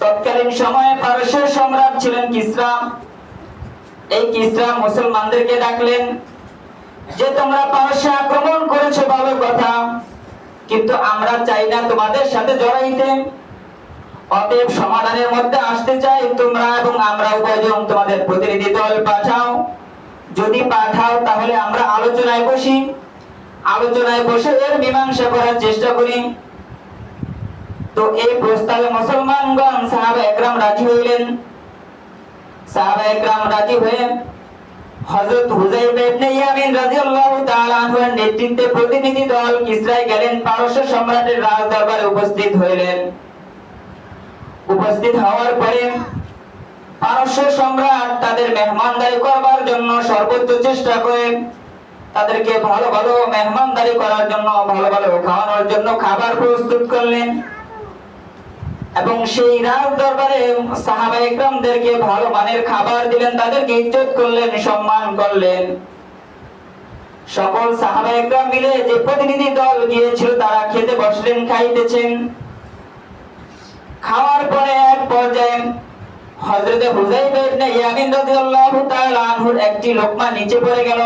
তৎকালীন সময়ে পারস্যের সম্রাট ছিলেন কিসরা। এই কিসরা মুসলমানদেরকে ডাকলেন যে তোমরা পারস্য আক্রমণ করেছো ভালো কথা, কিন্তু আমরা চাই না তোমাদের সাথে জড়াইতে। অতএব সমাধানের মধ্যে আসতে চাই, তোমরা এবং আমরা উভয়জন তোমাদের প্রতিনিধি দল পাঠাও। যদি পাঠাও তাহলে আমরা আলোচনায় বসি, আলোচনায় বসে এর মীমাংসা করার চেষ্টা করি। তো এই প্রস্তাবে মুসলমানগণ সাহাবা একরাম রাজি হইলেন। সাহাবা একরাম রাজি হয়ে হযরত হুযাইফা ইবনে ইয়ামিন রাদিয়াল্লাহু তাআলা আনহুর নেতৃত্বে প্রতিনিধি দল কিসরায় গেলেন, পারস্য সম্রাটের রাজ দরবারে উপস্থিত হইলেন। উপস্থিত হওয়ার পরে পারস্য সম্রাট তাদের মেহমানদারি করবার জন্য সর্বোচ্চ চেষ্টা করে তাদেরকে ভালো ভালো মেহমানদারি করার জন্য, ভালো ভালো খাওয়ানোর জন্য খাবার প্রস্তুত করলেন এবং সেই রাজ দরবারে সাহাবা একরামদেরকে ভালো মানের খাবার দিলেন, তাদেরকে ইজ্জত করলেন, সম্মান করলেন। সকল সাহাবা একরাম মিলে যে প্রতিনিধি দল গিয়েছিল তারা খেতে বসলেন, খাইতেছেন। খাওয়ার পরে এক পর্যায়ে হযরত হুযাইফা ইবনে ইয়ামিন রাদিয়াল্লাহু তাআলা আনহুর একটি লোকমা নিচে পড়ে গেল।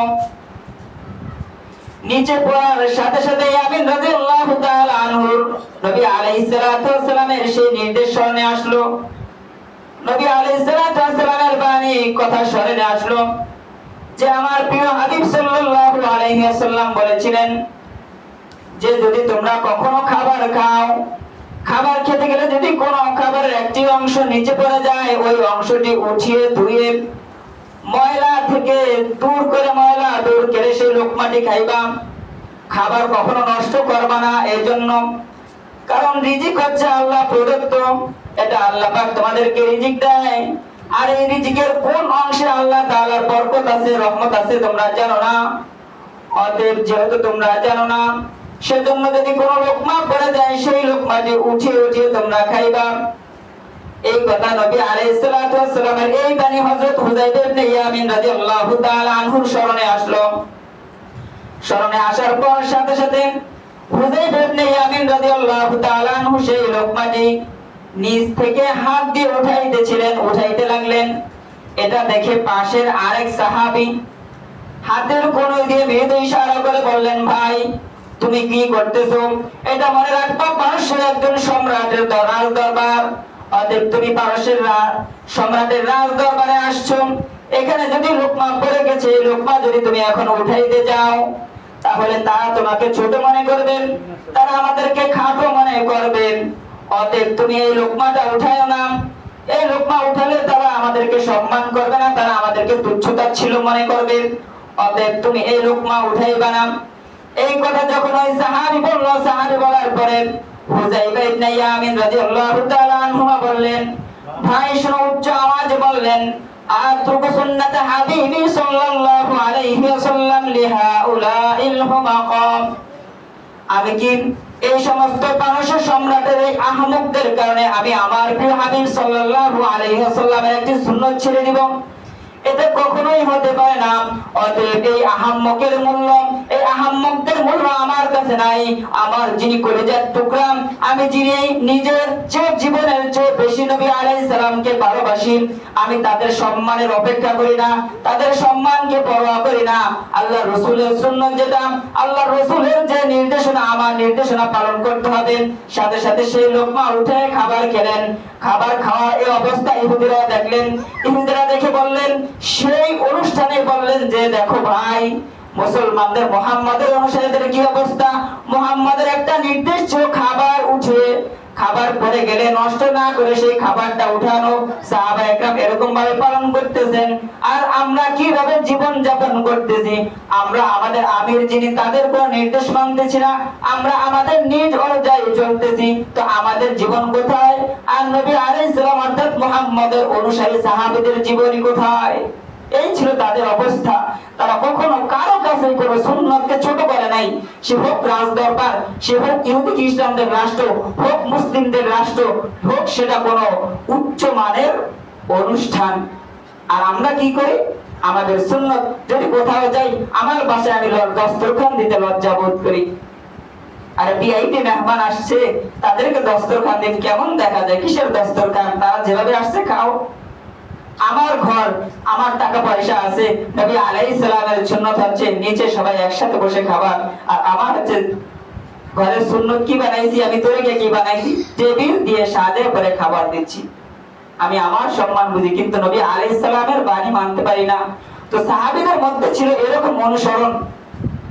নিচে পড়ার সাথে সাথে ইয়ামিন রাদিয়াল্লাহু তাআলা আনহুর নবী আলাইহিস সালাতু ওয়াস সালামের সেই নির্দেশ স্মরণে আসলো। নবী আলাইহিস সালাতু ওয়াস সালামের বাণী কথা স্মরণে আসলো যে আমার প্রিয় হাবিব সাল্লাল্লাহু আলাইহি ওয়াসাল্লাম বলেছিলেন যে যদি তোমরা কখনো খাবার খাও, খাবার খেতে গেলে যদি কোনো খাবারের একটি অংশ নিচে পড়ে যায়, ওই অংশটি উঠিয়ে ধুয়ে ময়লা থেকে দূর করে ময়লা দূর করে সেই লোকমাটি খাইবা। খাবার কখনো নষ্ট করবা না। এই জন্য, কারণ রিজিক হচ্ছে আল্লাহ প্রদত্ত, এটা আল্লাহ পাক তোমাদেরকে রিজিক দেয়। আর এই রিজিকের কোন অংশে আল্লাহ তাআলার বরকত আছে, রহমত আছে তোমরা জানো না। অতএব যেহেতু তোমরা জানো না, সেজন্য যদি কোনো লোকমা পড়ে যায় সেই লোকমাটি উঠিয়ে উঠিয়ে তোমরা খাইবা। এই কথা নবী আলাইহিস সালাতু ওয়াস সালামের এই বাণী হযরত হুযাইফা ইবনে ইয়ামিন রাদিয়াল্লাহু তাআলা আনহুর স্মরণে আসলো। স্মরণে আসার পর সাথে সাথে হুযাইফা ইবনে ইয়ামিন রাদিয়াল্লাহু তাআলা আনহু সেই লোকমাটি নিচ থেকে হাত দিয়ে উঠাইতেছিলেন, উঠাইতে লাগলেন। এটা দেখে পাশের আরেক সাহাবী হাতের কোণ দিয়ে মৃদু ইশারা করে বললেন, ভাই তুমি কি করতেছো? এটা মনে রাখবা পারস্যের একজন সম্রাটের রাজ দরবার। অতএব তুমি পারস্যের সম্রাটের রাজ দরবারে আসছো, এখানে যদি লোকমা পড়ে গেছে, এই লোকমা যদি তুমি এখন উঠাইতে যাও তাহলে তারা তোমাকে ছোট মনে করবেন, তারা আমাদেরকে খাটো মনে করবেন। অতএব তুমি এই লোকমাটা উঠায়ও না। এই লোকমা উঠালে তারা আমাদেরকে সম্মান করবে না, তারা আমাদেরকে তুচ্ছ-তাচ্ছিল্য মনে করবে। অতএব তুমি এই লোকমা উঠাইবা না। এই কথা যখন ওই সাহাবী বলল, সাহাবী বলার পরে হুযাইফা ইবনে ইয়ামিন রাদিয়াল্লাহু তাআলা আনহু বললেন, ভাই শোনো, উচ্চ আওয়াজে বললেন, আতরুকু সুন্নাত হাবিবি সাল্লাল্লাহু আলাইহি ওয়াসাল্লাম লিহাউলাইল হুমাকাম। আমি কি এই সমস্ত পারস্য সম্রাটের এই আহমকদের কারণে আমি আমার প্রিয় হাবিব সাল্লাল্লাহু আলাইহি ওয়াসাল্লামের একটি সুন্নাত ছেড়ে দিব? এটা কখনোই হতে পারে না। অতএব এই আহাম্মকের মূল্য, এই আহাম্মকদের মূল্য আমার কাছে নাই। আমার যিনি কলিজার টুকরা, আমি যিনি নিজের চেয়ে জীবনের চেয়ে বেশি নবী আলাইহিস সালামকে ভালোবাসি, আমি তাদের সম্মানের অপেক্ষা করি না, তাদের সম্মানকে পরোয়া করি না। আল্লাহ রাসূলের সুন্নাত যেটা, আল্লাহ রাসূলের যে নির্দেশনা, আমার নির্দেশনা পালন করতে হবে। সাথে সাথে সেই লোকমা উঠে খাবার খেলেন। খাবার খাওয়া এই অবস্থা ইহুদিরা দেখলেন। ইহুদিরা দেখে বললেন, সেই অনুষ্ঠানে বললেন যে দেখো ভাই, মুসলমানদের মুহাম্মাদের অনুসারীদের কি অবস্থা। মুহাম্মাদের একটা নির্দেশ ছিল খাবার উঠে খাবার পড়ে গেলে নষ্ট না করে সেই খাবারটা উঠানো। সাহাবা একরাম এরকম ভাবে পালন করতেছেন। আর আমরা কিভাবে জীবন যাপন করতেছি? আমরা আমাদের আমির যিনি, তাদের কোন নির্দেশ মানতেছি না, আমরা আমাদের নিজ অনুযায়ী চলতেছি। তো আমাদের জীবন কোথায়? আর নবী আলাইহিস সালাম অর্থাৎ মুহাম্মাদের অনুসারী সাহাবীদের জীবনই কোথায়? এই ছিল তাদের অবস্থা। তারা কখনো কারো কাছে কোনো সুন্নাতকে ছোট করে নাই। সে হোক রাজ দরবার, সে হোক ইহুদি খ্রিস্টানদের রাষ্ট্র, হোক মুসলিমদের রাষ্ট্র, হোক সেটা কোনো উচ্চ মানের অনুষ্ঠান। আর আমরা কি করি? আমাদের সুন্নাত যদি কোথাও যাই, আমার বাসায় আমি দস্তরখান দিতে লজ্জা বোধ করি। আর ভিআইপি মেহমান আসছে, তাদেরকে দস্তরখান দিন কেমন দেখা যায়? কিসের দস্তরখান? তারা যেভাবে আসছে খাও। আমার ঘর, আমার টাকা পয়সা আছে, নবী আলাইহিস সালামের সুন্নাত হচ্ছে নিচে সবাই একসাথে বসে খাবার, আর আমার হচ্ছে ঘরের সুন্নাত কি বানাইছি আমি, তোরে কি বানাইছি, টেবিল দিয়ে সাজে করে খাবার দিচ্ছি। আমি আমার সম্মান বুঝি, কিন্তু নবী আলাইহিস সালামের বাণী মানতে পারি না। তো সাহাবীদের মধ্যে ছিল এরকম অনুসরণ,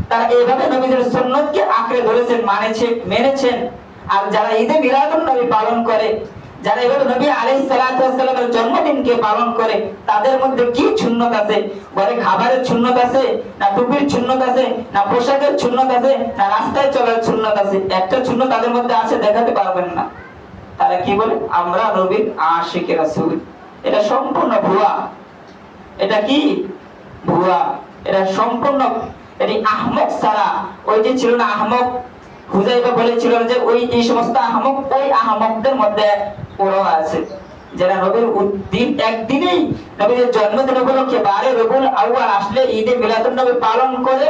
তারা এইভাবে নবীদের সুন্নতকে আঁকড়ে ধরেছেন, মেনেছেন। আর যারা ঈদে মিলাদুন নবী পালন করে, যারা এভাবে নবী আলাইহিস সালাতু ওয়াস সালামের জন্মদিনকে পালন করে, তাদের মধ্যে কি সুন্নত আছে? ঘরে খাবারের সুন্নত আছে, না টুপির সুন্নত আছে, না পোশাকের সুন্নত আছে, না রাস্তায় চলার সুন্নত আছে? একটা সুন্নত তাদের মধ্যে আছে, দেখাতে পারবেন না। তারা কি বলে? আমরা নবীর আশিকে রাসূল। এটা সম্পূর্ণ ভুয়া। এটা কি ভুয়া? এটা সম্পূর্ণ, এটি আহমক ছাড়া। ওই যে ছিল না আহমক, হুযায়ফা বলেছিল যে ওই এই সমস্ত আহমক, ওই আহমকদের মধ্যে ওরাও আছে, যারা নবীর দিন একদিনেই নবীর জন্মদিন উপলক্ষে 12 রবিউল আউয়াল আসলে ঈদে মিলাদুন নবী পালন করে,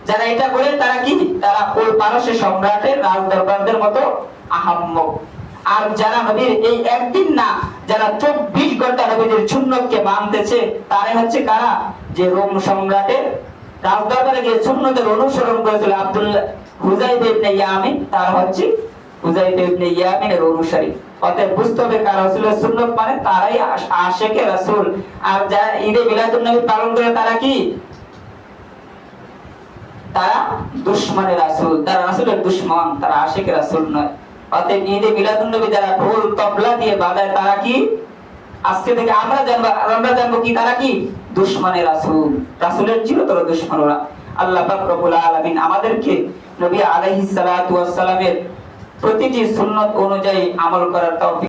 যারা এটা করে তারা কি? তারা ওই পারস্যের সম্রাটের রাজ দরবারদের মতো আহম্মক। আর যারা নবীর এই একদিন না, যারা 24 ঘন্টা নবীর সুন্নতকে মানতেছে, তারা হচ্ছে কারা? যে রোম সম্রাটের রাজ দরবারে গিয়ে সুন্নতের অনুসরণ করেছিল আব্দুল্লাহ হুযায়ফা ইবনে ইয়ামিন, তারা হচ্ছে হুযায়ফা ইবনে ইয়ামিনের অনুসারী। অতএব বুঝতে হবে কারা রাসূলের সুন্নত মানে তারাই আশিকে রাসূল। আর যারা ঈদে মিলাদুন নবী পালন করে তারা কি? তারা দুশমনে রাসূল, তারা রাসূলের দুশমন, তারা আশিকে রাসূল নয়। অতএব ঈদে মিলাদুন নবী যারা ঢোল তবলা দিয়ে বাজায়, তারা কি? আজকে থেকে আমরা জানবো কি তারা কি? দুশমনে রাসূল, রাসূলের চিরতর দুশমন ওরা। আল্লাহ পাক রব্বুল আলামিন আমাদেরকে নবী আলাইহিস সালাতু ওয়াস সালামের প্রতিটি সুন্নাত অনুযায়ী আমল করার তৌফিক